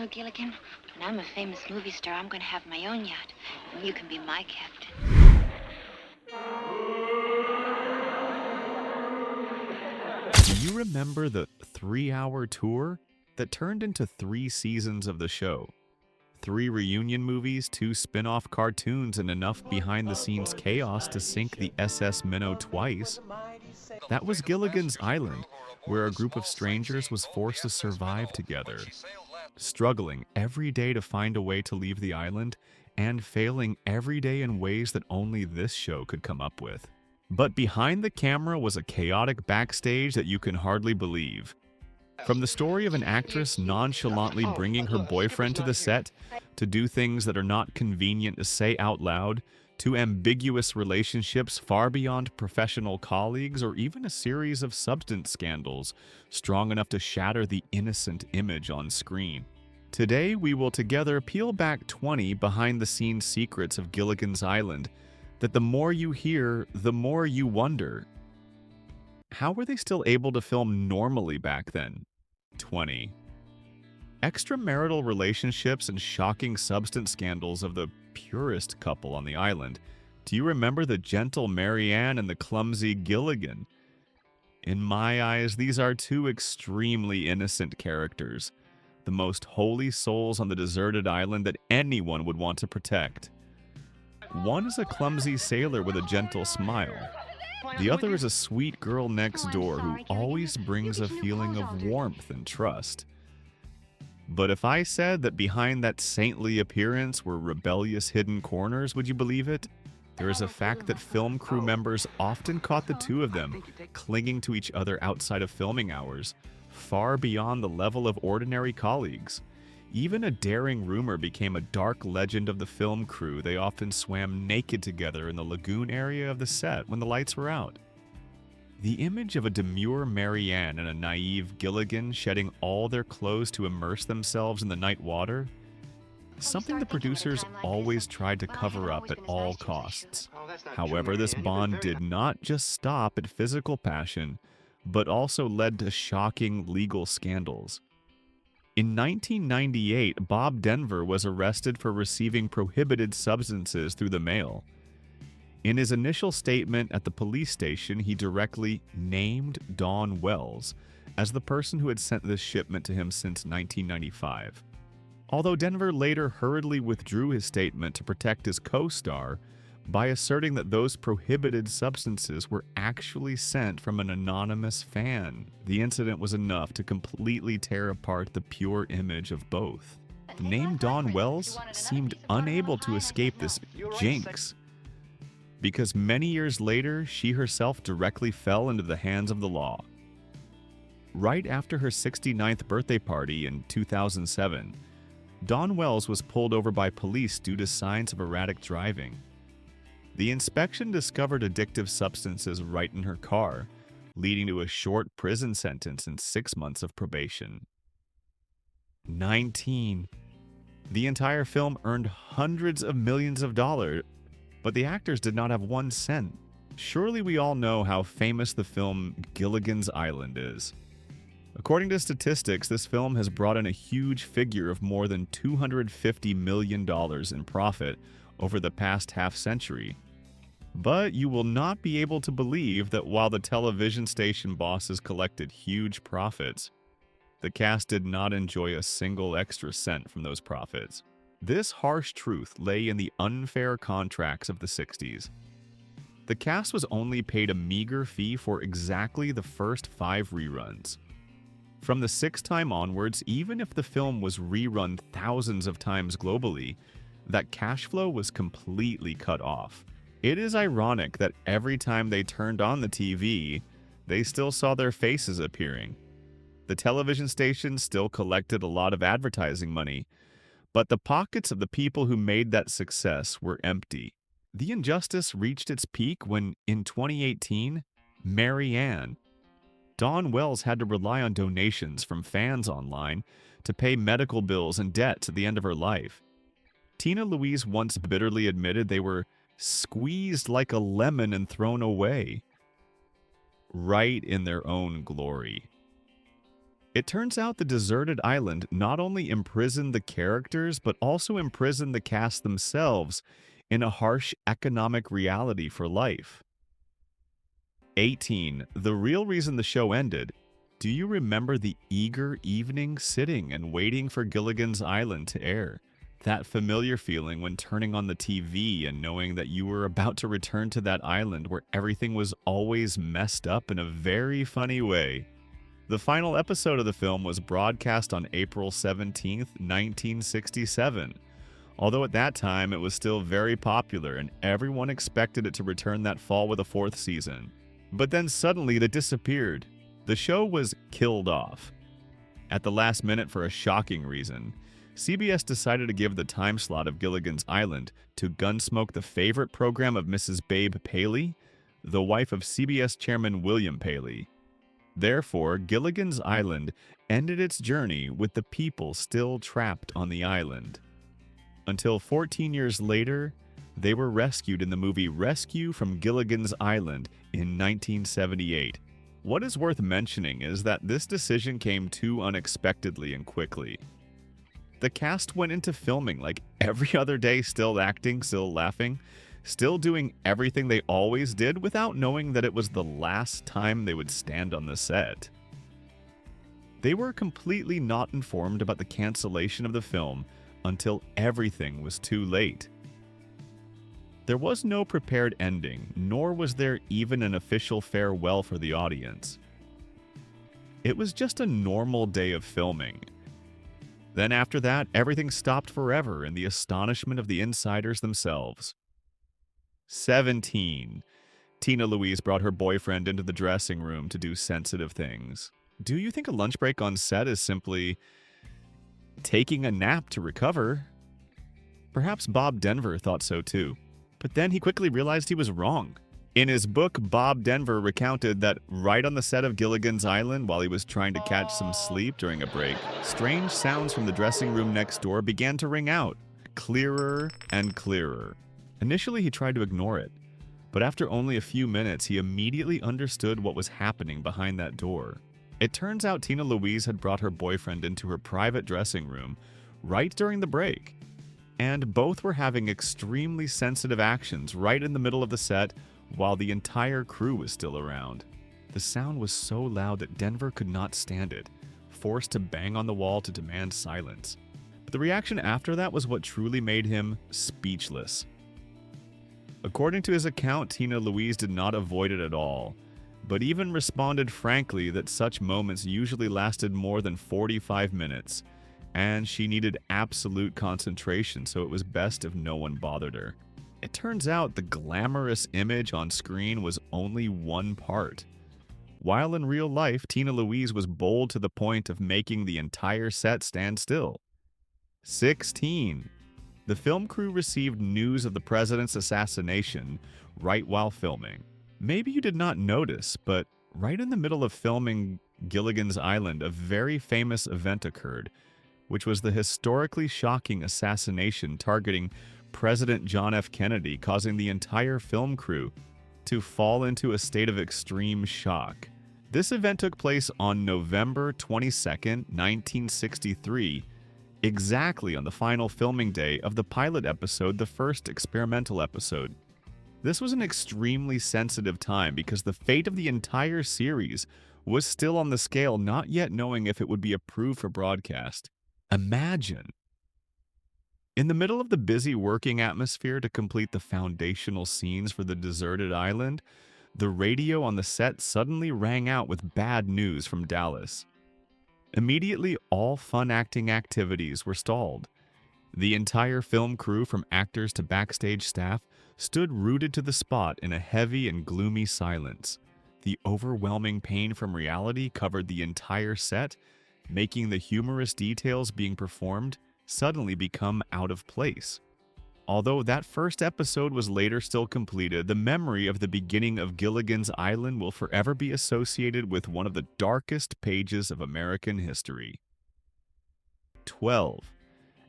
know, Gilligan, when I'm a famous movie star, I'm going to have my own yacht, and you can be my captain. Do you remember the 3-hour tour that turned into 3 seasons of the show? 3 reunion movies, 2 spin-off cartoons, and enough behind-the-scenes chaos to sink the SS Minnow twice? That was Gilligan's Island, where a group of strangers was forced to survive together, struggling every day to find a way to leave the island, and failing every day in ways that only this show could come up with. But behind the camera was a chaotic backstage that you can hardly believe. From the story of an actress nonchalantly bringing her boyfriend to the set to do things that are not convenient to say out loud, to ambiguous relationships far beyond professional colleagues, or even a series of substance scandals strong enough to shatter the innocent image on screen. Today, we will together peel back 20 behind-the-scenes secrets of Gilligan's Island that the more you hear, the more you wonder. How were they still able to film normally back then? 20. Extramarital relationships and shocking substance scandals of the purest couple on the island. Do you remember the gentle Marianne and the clumsy Gilligan? In my eyes, these are 2 extremely innocent characters, the most holy souls on the deserted island that anyone would want to protect. One is a clumsy sailor with a gentle smile. The other is a sweet girl next door who always brings a feeling of warmth and trust. But if I said that behind that saintly appearance were rebellious hidden corners, would you believe it? There is a fact that film crew members often caught the 2 of them clinging to each other outside of filming hours, far beyond the level of ordinary colleagues. Even a daring rumor became a dark legend of the film crew. They often swam naked together in the lagoon area of the set when the lights were out. The image of a demure Marianne and a naive Gilligan shedding all their clothes to immerse themselves in the night water, something the producers always tried to cover up at all costs. However, this bond did not just stop at physical passion, but also led to shocking legal scandals. In 1998, Bob Denver was arrested for receiving prohibited substances through the mail. In his initial statement at the police station, he directly named Dawn Wells as the person who had sent this shipment to him since 1995. Although Denver later hurriedly withdrew his statement to protect his co-star by asserting that those prohibited substances were actually sent from an anonymous fan. The incident was enough to completely tear apart the pure image of both. The name Dawn Wells seemed unable to escape this jinx, because many years later, she herself directly fell into the hands of the law. Right after her 69th birthday party in 2007, Dawn Wells was pulled over by police due to signs of erratic driving. The inspection discovered addictive substances right in her car, leading to a short prison sentence and 6 months of probation. 19. The entire film earned hundreds of millions of dollars, but the actors did not have 1 cent. Surely we all know how famous the film Gilligan's Island is. According to statistics, this film has brought in a huge figure of more than $250 million in profit over the past half-century. But you will not be able to believe that while the television station bosses collected huge profits, the cast did not enjoy a single extra cent from those profits. This harsh truth lay in the unfair contracts of the 60s. The cast was only paid a meager fee for exactly the first 5 reruns. From the 6th time onwards, even if the film was rerun thousands of times globally, that cash flow was completely cut off. It is ironic that every time they turned on the TV, they still saw their faces appearing. The television station still collected a lot of advertising money, but the pockets of the people who made that success were empty. The injustice reached its peak when, in 2018, Marianne, Dawn Wells had to rely on donations from fans online to pay medical bills and debts at the end of her life. Tina Louise once bitterly admitted they were squeezed like a lemon and thrown away, right in their own glory. It turns out the deserted island not only imprisoned the characters, but also imprisoned the cast themselves in a harsh economic reality for life. 18. The real reason the show ended. Do you remember the eager evening sitting and waiting for Gilligan's Island to air? That familiar feeling when turning on the TV and knowing that you were about to return to that island where everything was always messed up in a very funny way. The final episode of the film was broadcast on April 17, 1967. Although at that time it was still very popular and everyone expected it to return that fall with a fourth season. But then suddenly it disappeared. The show was killed off. At the last minute, for a shocking reason, CBS decided to give the time slot of Gilligan's Island to Gunsmoke, the favorite program of Mrs. Babe Paley, the wife of CBS chairman William Paley. Therefore, Gilligan's Island ended its journey with the people still trapped on the island. Until 14 years later, they were rescued in the movie Rescue from Gilligan's Island in 1978. What is worth mentioning is that this decision came too unexpectedly and quickly. The cast went into filming like every other day, still acting, still laughing, still doing everything they always did without knowing that it was the last time they would stand on the set. They were completely not informed about the cancellation of the film until everything was too late. There was no prepared ending, nor was there even an official farewell for the audience. It was just a normal day of filming. Then after that, everything stopped forever in the astonishment of the insiders themselves. 17. Tina Louise brought her boyfriend into the dressing room to do sensitive things. Do you think a lunch break on set is simply taking a nap to recover? Perhaps Bob Denver thought so too. But then he quickly realized he was wrong. In his book, Bob Denver recounted that right on the set of Gilligan's Island, while he was trying to catch some sleep during a break, strange sounds from the dressing room next door began to ring out, clearer and clearer. Initially, he tried to ignore it, but after only a few minutes, he immediately understood what was happening behind that door. It turns out Tina Louise had brought her boyfriend into her private dressing room right during the break, and both were having extremely sensitive actions right in the middle of the set while the entire crew was still around. The sound was so loud that Denver could not stand it, forced to bang on the wall to demand silence. But the reaction after that was what truly made him speechless. According to his account, Tina Louise did not avoid it at all, but even responded frankly that such moments usually lasted more than 45 minutes, and she needed absolute concentration, so it was best if no one bothered her. It turns out the glamorous image on screen was only one part. While in real life, Tina Louise was bold to the point of making the entire set stand still. 16. The film crew received news of the president's assassination right while filming. Maybe you did not notice, but right in the middle of filming Gilligan's Island, a very famous event occurred, which was the historically shocking assassination targeting President John F. Kennedy, causing the entire film crew to fall into a state of extreme shock. This event took place on November 22nd, 1963, exactly on the final filming day of the pilot episode, the first experimental episode. This was an extremely sensitive time because the fate of the entire series was still on the scale, not yet knowing if it would be approved for broadcast. Imagine! In the middle of the busy working atmosphere to complete the foundational scenes for the deserted island, the radio on the set suddenly rang out with bad news from Dallas. Immediately, all fun acting activities were stalled. The entire film crew, from actors to backstage staff, stood rooted to the spot in a heavy and gloomy silence. The overwhelming pain from reality covered the entire set, making the humorous details being performed suddenly become out of place. Although that first episode was later still completed, the memory of the beginning of Gilligan's Island will forever be associated with one of the darkest pages of American history. 12.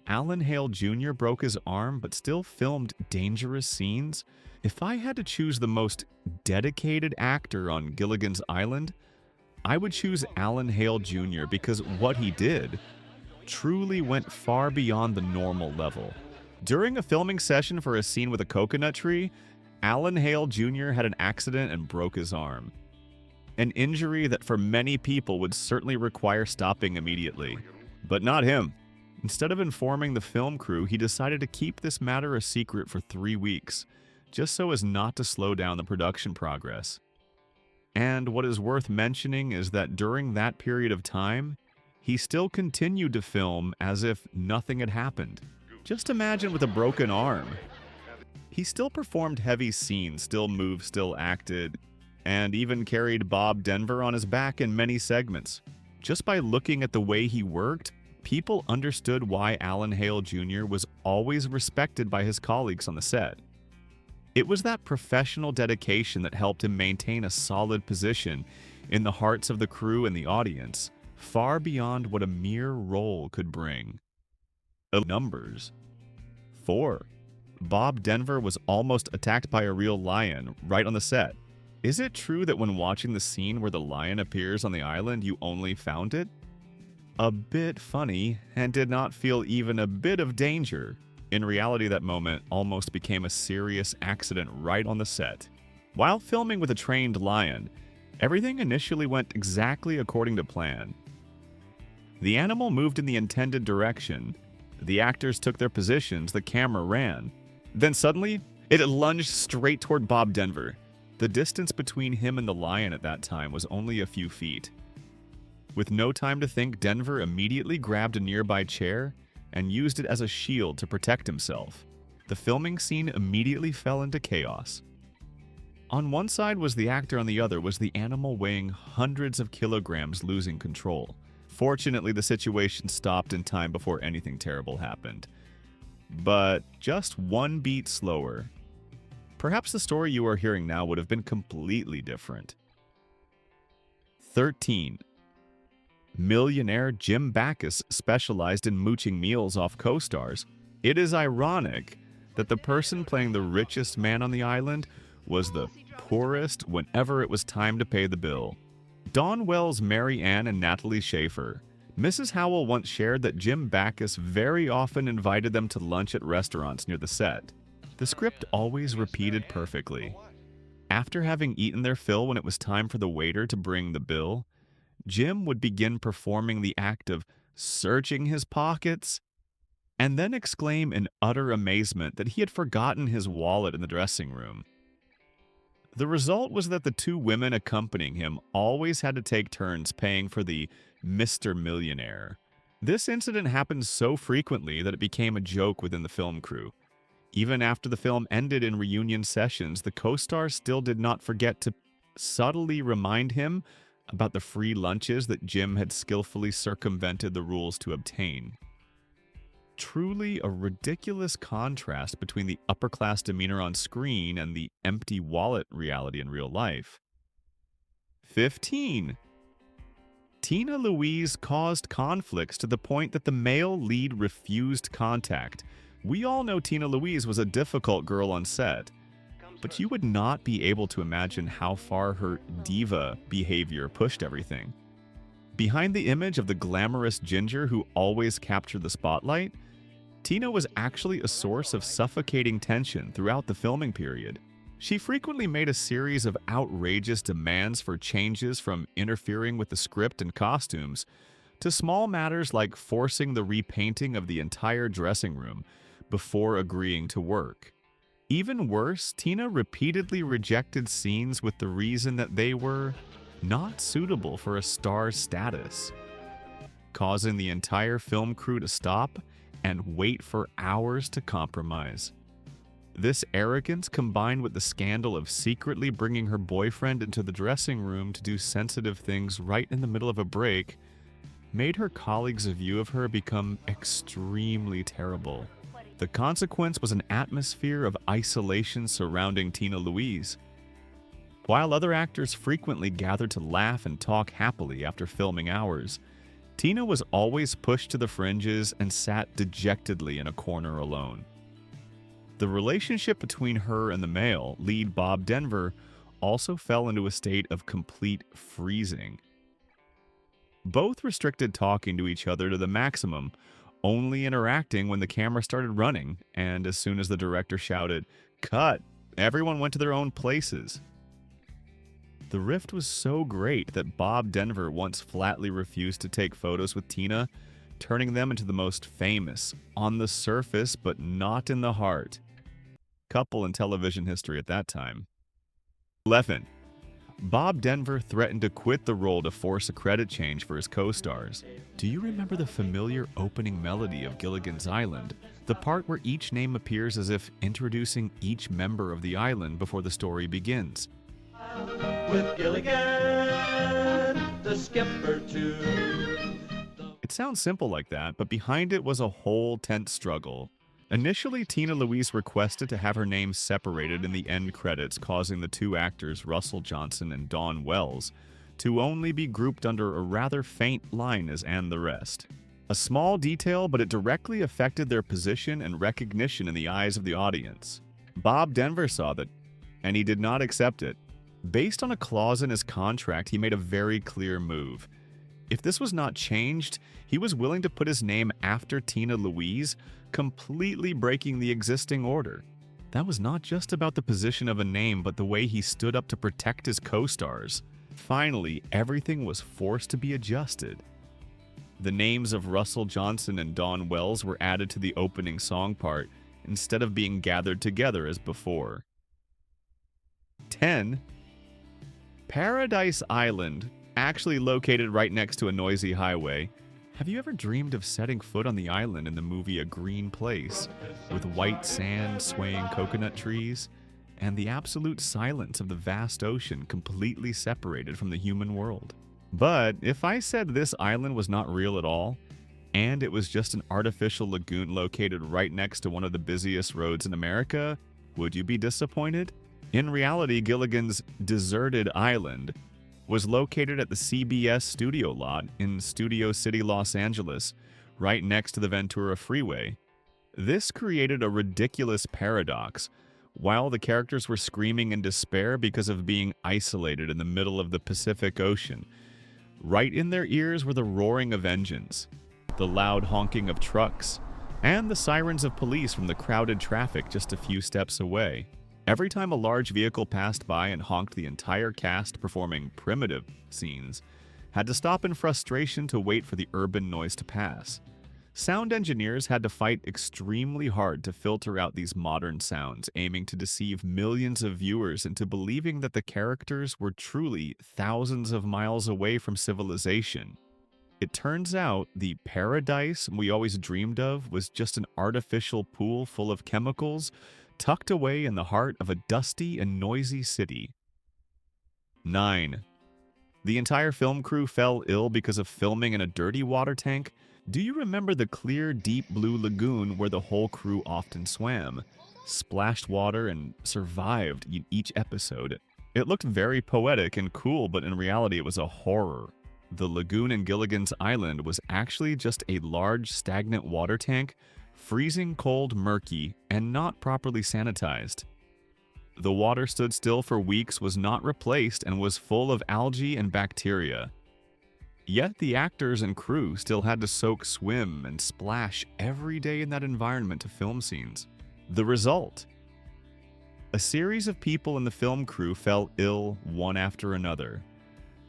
Alan Hale Jr. broke his arm but still filmed dangerous scenes. If I had to choose the most dedicated actor on Gilligan's Island, I would choose Alan Hale Jr. because what he did truly went far beyond the normal level. During a filming session for a scene with a coconut tree, Alan Hale Jr. had an accident and broke his arm. An injury that for many people would certainly require stopping immediately. But not him. Instead of informing the film crew, he decided to keep this matter a secret for 3 weeks, just so as not to slow down the production progress. And what is worth mentioning is that during that period of time, he still continued to film as if nothing had happened. Just imagine with a broken arm. He still performed heavy scenes, still moved, still acted, and even carried Bob Denver on his back in many segments. Just by looking at the way he worked, people understood why Alan Hale Jr. was always respected by his colleagues on the set. It was that professional dedication that helped him maintain a solid position in the hearts of the crew and the audience, far beyond what a mere role could bring. Numbers. 4. Bob Denver was almost attacked by a real lion right on the set. Is it true that when watching the scene where the lion appears on the island, you only found it a bit funny and did not feel even a bit of danger? In reality, that moment almost became a serious accident right on the set. While filming with a trained lion, everything initially went exactly according to plan. The animal moved in the intended direction. The actors took their positions, the camera ran. Then suddenly, it lunged straight toward Bob Denver. The distance between him and the lion at that time was only a few feet. With no time to think, Denver immediately grabbed a nearby chair and used it as a shield to protect himself. The filming scene immediately fell into chaos. On one side was the actor, on the other was the animal weighing hundreds of kilograms losing control. Fortunately, the situation stopped in time before anything terrible happened. But just one beat slower, perhaps the story you are hearing now would have been completely different. 13. Millionaire Jim Backus specialized in mooching meals off co-stars. It is ironic that the person playing the richest man on the island was the poorest whenever it was time to pay the bill. Dawn Wells, Mary Ann, and Natalie Schaefer. Mrs. Howell once shared that Jim Backus very often invited them to lunch at restaurants near the set. The script always repeated perfectly. After having eaten their fill when it was time for the waiter to bring the bill, Jim would begin performing the act of searching his pockets and then exclaim in utter amazement that he had forgotten his wallet in the dressing room. The result was that the two women accompanying him always had to take turns paying for the Mr. Millionaire. This incident happened so frequently that it became a joke within the film crew. Even after the film ended in reunion sessions, the co-stars still did not forget to subtly remind him about the free lunches that Jim had skillfully circumvented the rules to obtain. Truly a ridiculous contrast between the upper-class demeanor on screen and the empty wallet reality in real life. 15. Tina Louise caused conflicts to the point that the male lead refused contact. We all know Tina Louise was a difficult girl on set, but you would not be able to imagine how far her diva behavior pushed everything. Behind the image of the glamorous ginger who always captured the spotlight, Tina was actually a source of suffocating tension throughout the filming period. She frequently made a series of outrageous demands for changes, from interfering with the script and costumes to small matters like forcing the repainting of the entire dressing room before agreeing to work. Even worse, Tina repeatedly rejected scenes with the reason that they were not suitable for a star's status, causing the entire film crew to stop and wait for hours to compromise. This arrogance, combined with the scandal of secretly bringing her boyfriend into the dressing room to do sensitive things right in the middle of a break, made her colleagues' view of her become extremely terrible. The consequence was an atmosphere of isolation surrounding Tina Louise. While other actors frequently gathered to laugh and talk happily after filming hours, Tina was always pushed to the fringes and sat dejectedly in a corner alone. The relationship between her and the male lead, Bob Denver, also fell into a state of complete freezing. Both restricted talking to each other to the maximum, only interacting when the camera started running, and as soon as the director shouted, "Cut!" everyone went to their own places. The rift was so great that Bob Denver once flatly refused to take photos with Tina, turning them into the most famous, on the surface but not in the heart, couple in television history at that time. 11. Bob Denver threatened to quit the role to force a credit change for his co-stars. Do you remember the familiar opening melody of Gilligan's Island? The part where each name appears as if introducing each member of the island before the story begins. With Gilligan, the skipper too. It sounds simple like that, but behind it was a whole tense struggle. Initially, Tina Louise requested to have her name separated in the end credits, causing the two actors, Russell Johnson and Dawn Wells, to only be grouped under a rather faint line as "and the rest." A small detail, but it directly affected their position and recognition in the eyes of the audience. Bob Denver saw that, and he did not accept it. Based on a clause in his contract, he made a very clear move. If this was not changed, he was willing to put his name after Tina Louise, completely breaking the existing order. That was not just about the position of a name, but the way he stood up to protect his co-stars. Finally, everything was forced to be adjusted. The names of Russell Johnson and Dawn Wells were added to the opening song part, instead of being gathered together as before. 10. Paradise Island, actually located right next to a noisy highway. Have you ever dreamed of setting foot on the island in the movie A Green Place, with white sand, swaying coconut trees, and the absolute silence of the vast ocean completely separated from the human world? But if I said this island was not real at all, and it was just an artificial lagoon located right next to one of the busiest roads in America, would you be disappointed? In reality, Gilligan's deserted island was located at the CBS studio lot in Studio City, Los Angeles, right next to the Ventura Freeway. This created a ridiculous paradox. While the characters were screaming in despair because of being isolated in the middle of the Pacific Ocean, right in their ears were the roaring of engines, the loud honking of trucks, and the sirens of police from the crowded traffic just a few steps away. Every time a large vehicle passed by and honked, the entire cast performing primitive scenes had to stop in frustration to wait for the urban noise to pass. Sound engineers had to fight extremely hard to filter out these modern sounds, aiming to deceive millions of viewers into believing that the characters were truly thousands of miles away from civilization. It turns out the paradise we always dreamed of was just an artificial pool full of chemicals tucked away in the heart of a dusty and noisy city. 9. The entire film crew fell ill because of filming in a dirty water tank. Do you remember the clear, deep blue lagoon where the whole crew often swam, splashed water, and survived in each episode? It looked very poetic and cool, but in reality it was a horror. The lagoon in Gilligan's Island was actually just a large, stagnant water tank, freezing cold, murky, and not properly sanitized. The water stood still for weeks, was not replaced, and was full of algae and bacteria. Yet the actors and crew still had to soak, swim, and splash every day in that environment to film scenes. The result? A series of people in the film crew fell ill one after another.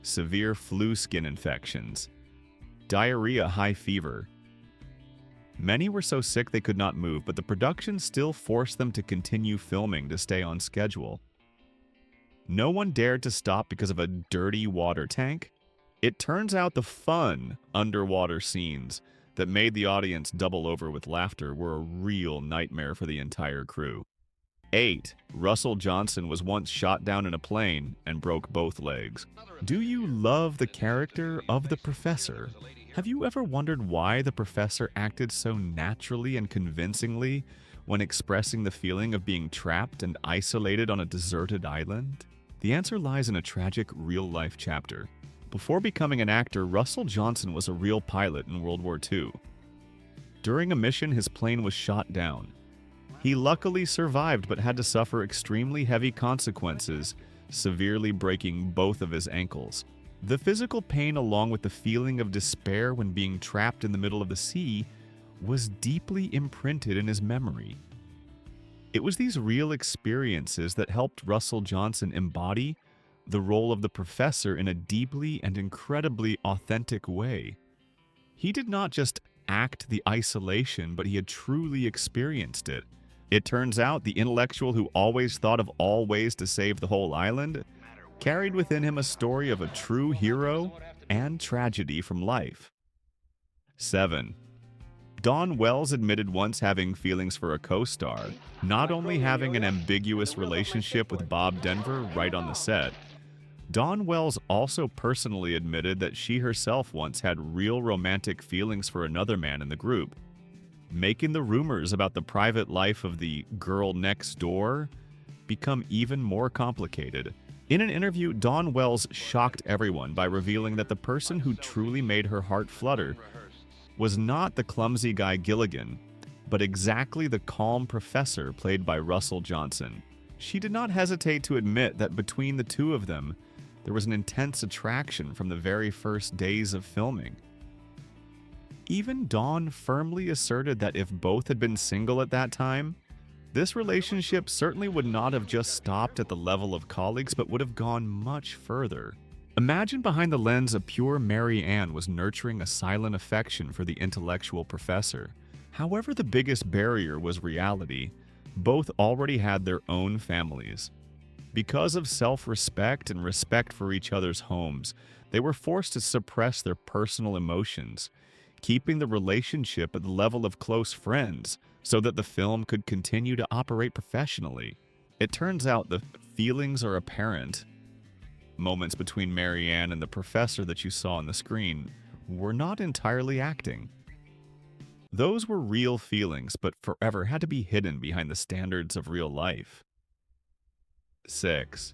Severe flu skin infections, diarrhea, high fever. Many were so sick they could not move, but the production still forced them to continue filming to stay on schedule. No one dared to stop because of a dirty water tank. It turns out the fun underwater scenes that made the audience double over with laughter were a real nightmare for the entire crew. 8. Russell Johnson was once shot down in a plane and broke both legs. Do you love the character of the professor? Have you ever wondered why the professor acted so naturally and convincingly when expressing the feeling of being trapped and isolated on a deserted island? The answer lies in a tragic real-life chapter. Before becoming an actor, Russell Johnson was a real pilot in World War II. During a mission, his plane was shot down. He luckily survived but had to suffer extremely heavy consequences, severely breaking both of his ankles. The physical pain, along with the feeling of despair when being trapped in the middle of the sea, was deeply imprinted in his memory. It was these real experiences that helped Russell Johnson embody the role of the professor in a deeply and incredibly authentic way. He did not just act the isolation, but he had truly experienced it. It turns out the intellectual who always thought of all ways to save the whole island carried within him a story of a true hero and tragedy from life. 7. Dawn Wells admitted once having feelings for a co-star, not only having an ambiguous relationship with Bob Denver right on the set. Dawn Wells also personally admitted that she herself once had real romantic feelings for another man in the group, making the rumors about the private life of the girl next door become even more complicated. In an interview, Dawn Wells shocked everyone by revealing that the person who truly made her heart flutter was not the clumsy guy Gilligan, but exactly the calm professor played by Russell Johnson. She did not hesitate to admit that between the two of them, there was an intense attraction from the very first days of filming. Even Dawn firmly asserted that if both had been single at that time, this relationship certainly would not have just stopped at the level of colleagues, but would have gone much further. Imagine behind the lens a pure Mary Ann was nurturing a silent affection for the intellectual professor. However, the biggest barrier was reality. Both already had their own families. Because of self-respect and respect for each other's homes, they were forced to suppress their personal emotions, keeping the relationship at the level of close friends so that the film could continue to operate professionally. It turns out the feelings are apparent. Moments between Mary Ann and the professor that you saw on the screen were not entirely acting. Those were real feelings, but forever had to be hidden behind the standards of real life. 6.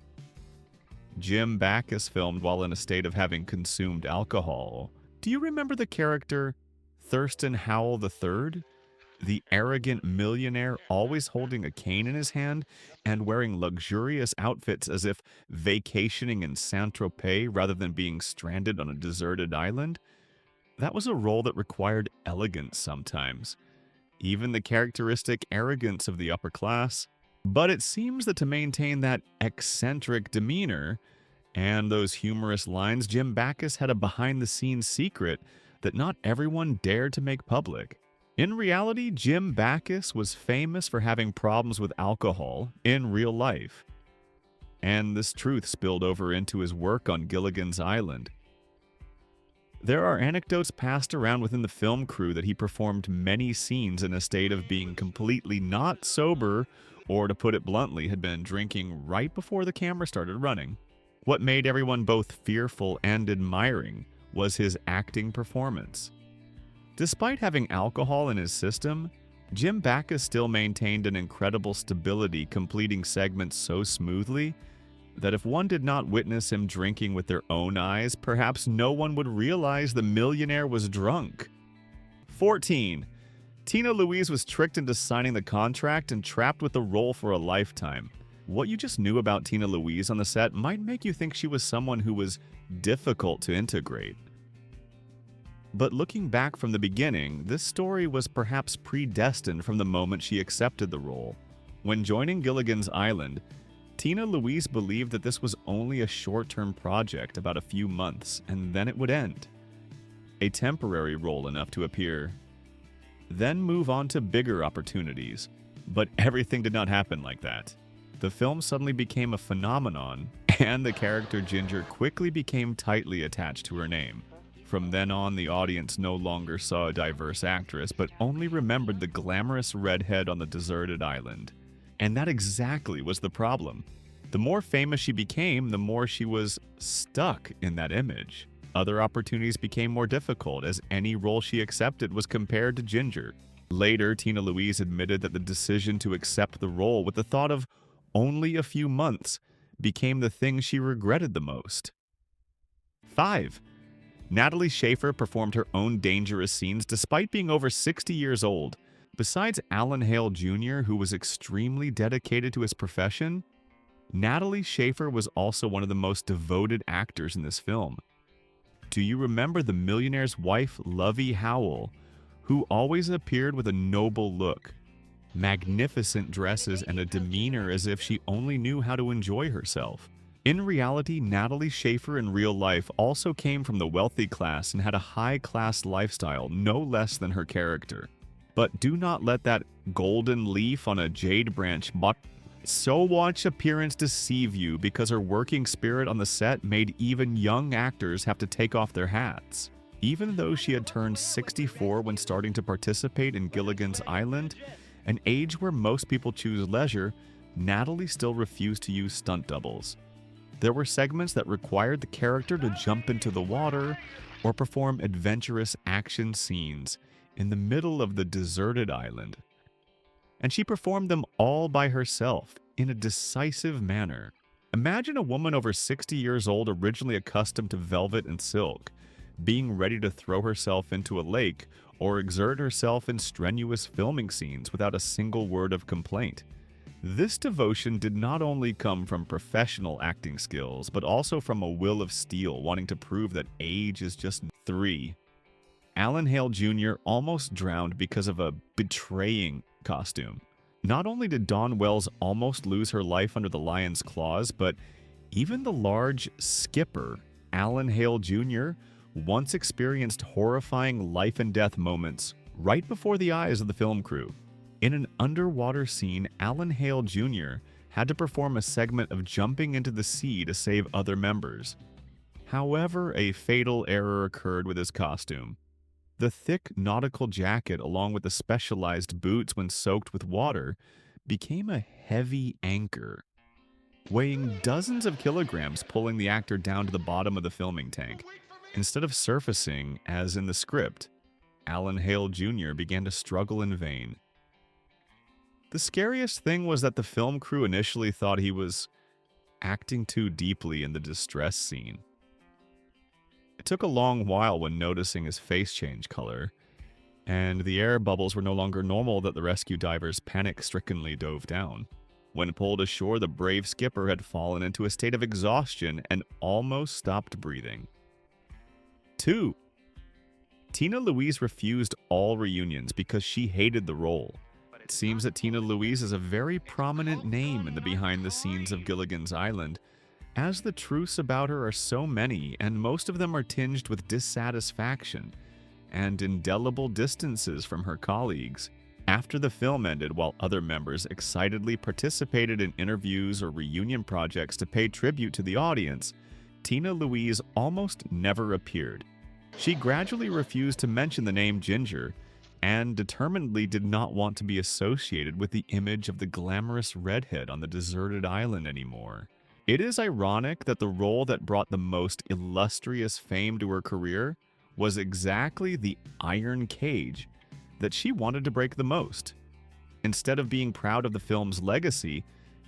Jim Backus filmed while in a state of having consumed alcohol. Do you remember the character Thurston Howell III? The arrogant millionaire always holding a cane in his hand and wearing luxurious outfits as if vacationing in Saint-Tropez rather than being stranded on a deserted island? That was a role that required elegance sometimes, even the characteristic arrogance of the upper class. But it seems that to maintain that eccentric demeanor and those humorous lines, Jim Backus had a behind-the-scenes secret that not everyone dared to make public. In reality, Jim Backus was famous for having problems with alcohol in real life. And this truth spilled over into his work on Gilligan's Island. There are anecdotes passed around within the film crew that he performed many scenes in a state of being completely not sober, or to put it bluntly, had been drinking right before the camera started running. What made everyone both fearful and admiring was his acting performance. Despite having alcohol in his system, Jim Backus still maintained an incredible stability, completing segments so smoothly that if one did not witness him drinking with their own eyes, perhaps no one would realize the millionaire was drunk. 14. Tina Louise was tricked into signing the contract and trapped with the role for a lifetime. What you just knew about Tina Louise on the set might make you think she was someone who was difficult to integrate. But looking back from the beginning, this story was perhaps predestined from the moment she accepted the role. When joining Gilligan's Island, Tina Louise believed that this was only a short-term project, about a few months, and then it would end. A temporary role enough to appear, then move on to bigger opportunities. But everything did not happen like that. The film suddenly became a phenomenon, and the character Ginger quickly became tightly attached to her name. From then on, the audience no longer saw a diverse actress, but only remembered the glamorous redhead on the deserted island. And that exactly was the problem. The more famous she became, the more she was stuck in that image. Other opportunities became more difficult, as any role she accepted was compared to Ginger. Later, Tina Louise admitted that the decision to accept the role with the thought of only a few months became the thing she regretted the most. 5. Natalie Schafer performed her own dangerous scenes despite being over 60 years old. Besides Alan Hale Jr., who was extremely dedicated to his profession, Natalie Schafer was also one of the most devoted actors in this film. Do you remember the millionaire's wife, Lovey Howell, who always appeared with a noble look, magnificent dresses, and a demeanor as if she only knew how to enjoy herself? In reality, Natalie Schafer in real life also came from the wealthy class and had a high-class lifestyle, no less than her character. But do not let that golden leaf on a jade branch so much appearance deceive you, because her working spirit on the set made even young actors have to take off their hats. Even though she had turned 64 when starting to participate in Gilligan's Island, an age where most people choose leisure, Natalie still refused to use stunt doubles. There were segments that required the character to jump into the water or perform adventurous action scenes in the middle of the deserted island. And she performed them all by herself in a decisive manner. Imagine a woman over 60 years old, originally accustomed to velvet and silk, being ready to throw herself into a lake or exert herself in strenuous filming scenes without a single word of complaint. This devotion did not only come from professional acting skills, but also from a will of steel, wanting to prove that age is just 3. Alan Hale Jr. almost drowned because of a betraying costume. Not only did Dawn Wells almost lose her life under the lion's claws, but even the large skipper, Alan Hale Jr., once experienced horrifying life and death moments right before the eyes of the film crew. In an underwater scene, Alan Hale Jr. had to perform a segment of jumping into the sea to save other members. However, a fatal error occurred with his costume. The thick nautical jacket, along with the specialized boots when soaked with water, became a heavy anchor, weighing dozens of kilograms, pulling the actor down to the bottom of the filming tank. Instead of surfacing, as in the script, Alan Hale Jr. began to struggle in vain. The scariest thing was that the film crew initially thought he was acting too deeply in the distress scene. It took a long while when noticing his face change color, and the air bubbles were no longer normal, that the rescue divers panic-strickenly dove down. When pulled ashore, the brave skipper had fallen into a state of exhaustion and almost stopped breathing. 2. Tina Louise refused all reunions because she hated the role. It seems that Tina Louise is a very prominent name in the behind the scenes of Gilligan's Island, as the truths about her are so many, and most of them are tinged with dissatisfaction and indelible distances from her colleagues. After the film ended, while other members excitedly participated in interviews or reunion projects to pay tribute to the audience, Tina Louise almost never appeared. She gradually refused to mention the name Ginger, and determinedly did not want to be associated with the image of the glamorous redhead on the deserted island anymore. It is ironic that the role that brought the most illustrious fame to her career was exactly the iron cage that she wanted to break the most. Instead of being proud of the film's legacy,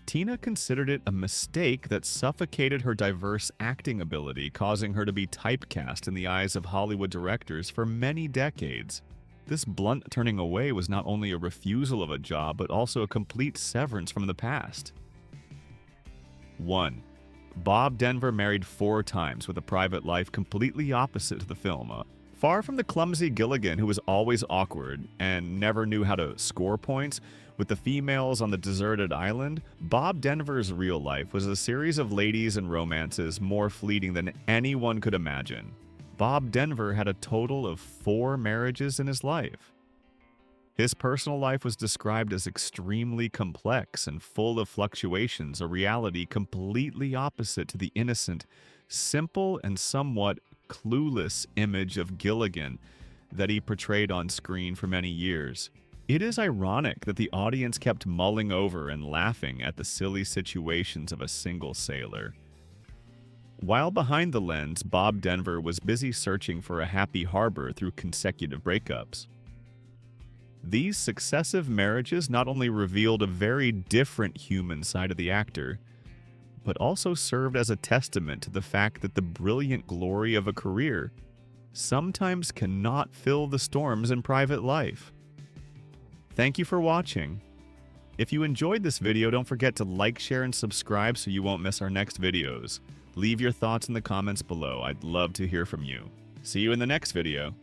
Tina considered it a mistake that suffocated her diverse acting ability, causing her to be typecast in the eyes of Hollywood directors for many decades. This blunt turning away was not only a refusal of a job, but also a complete severance from the past. 1. Bob Denver married 4 times with a private life completely opposite to the film. Far from the clumsy Gilligan, who was always awkward and never knew how to score points with the females on the deserted island, Bob Denver's real life was a series of ladies and romances more fleeting than anyone could imagine. Bob Denver had a total of 4 marriages in his life. His personal life was described as extremely complex and full of fluctuations, a reality completely opposite to the innocent, simple, and somewhat clueless image of Gilligan that he portrayed on screen for many years. It is ironic that the audience kept mulling over and laughing at the silly situations of a single sailor. While behind the lens, Bob Denver was busy searching for a happy harbor through consecutive breakups. These successive marriages not only revealed a very different human side of the actor, but also served as a testament to the fact that the brilliant glory of a career sometimes cannot fill the storms in private life. Thank you for watching. If you enjoyed this video, don't forget to like, share, and subscribe so you won't miss our next videos. Leave your thoughts in the comments below. I'd love to hear from you. See you in the next video.